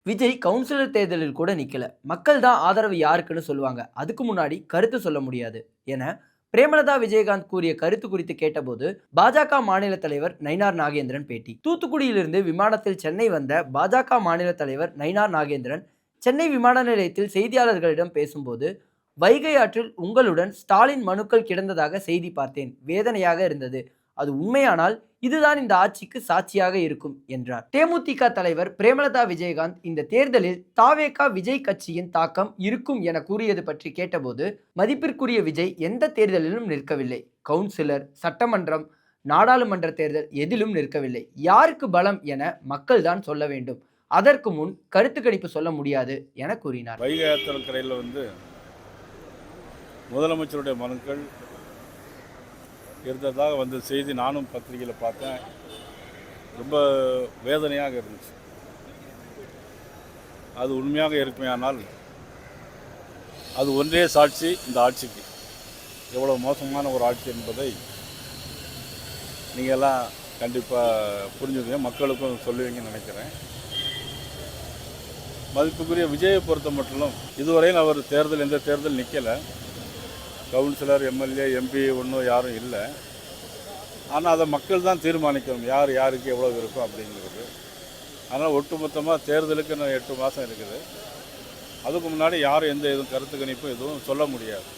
Vijay councillor தேர்தலில் கூட நிக்கல. மக்கள் தான் ஆதரவு யாருக்குன்னு சொல்லுவாங்க. அதுக்கு முன்னாடி கருத்து சொல்ல முடியாது என பிரேமலதா விஜயகாந்த் கூறிய கருத்து குறித்து கேட்டபோது பாஜக மாநில தலைவர் நயினார் நாகேந்திரன் பேட்டி. தூத்துக்குடியிலிருந்து விமானத்தில் சென்னை வந்த பாஜக மாநில தலைவர் நயினார் நாகேந்திரன் சென்னை விமான நிலையத்தில் செய்தியாளர்களிடம் பேசும்போது, வைகை ஆற்றில் உங்களுடன் ஸ்டாலின் மனுக்கள் கிடந்ததாக செய்தி பார்த்தேன். வேதனையாக இருந்தது. அது உண்மையானால் இதுதான் இந்த ஆட்சிக்கு சாட்சியாக இருக்கும் என்றார். தேமுதிக தலைவர் பிரேமலதா விஜயகாந்த் இந்த தேர்தலில் தாவேகா விஜய் கட்சியின் தாக்கம் இருக்கும் என கூறியது பற்றி கேட்டபோது, மதிப்பிற்குரிய விஜய் எந்த தேர்தலிலும் நிற்கவில்லை. கவுன்சிலர், சட்டமன்றம், நாடாளுமன்ற தேர்தல் எதிலும் நிற்கவில்லை. யாருக்கு பலம் என மக்கள் தான் சொல்ல வேண்டும். அதற்கு முன் கருத்து கணிப்பு சொல்ல முடியாது என கூறினார். வைகை ஆற்றங்கரையில் முதலமைச்சருடைய மனுக்கள் இருந்ததாக வந்த செய்தி நானும் பத்திரிகையில் பார்த்தேன். ரொம்ப வேதனையாக இருந்துச்சு. அது உண்மையாக இருக்குமேயானால் அது ஒன்றே சாட்சி இந்த ஆட்சிக்கு எவ்வளோ மோசமான ஒரு ஆட்சி என்பதை நீங்கள் எல்லாம் கண்டிப்பாக புரிஞ்சுக்குங்க, மக்களுக்கும் சொல்லுவீங்கன்னு நினைக்கிறேன். மதிப்புக்குரிய விஜயை பொறுத்த மட்டும் இதுவரையில் அவர் எந்த தேர்தல் நிற்கலை. கவுன்சிலர், எம்எல்ஏ, எம்பி ஒன்றும் யாரும் இல்லை. ஆனால் அதை மக்கள் தான் தீர்மானிக்கணும், யார் யாருக்கு எவ்வளோ இருக்கும் அப்படிங்கிறது. அதனால் ஒட்டுமொத்தமாக தேர்தலுக்கு இன்னும் 8 மாதம் இருக்குது. அதுக்கு முன்னாடி யாரும் எந்த கருத்து கணிப்பும் எதுவும் சொல்ல முடியாது.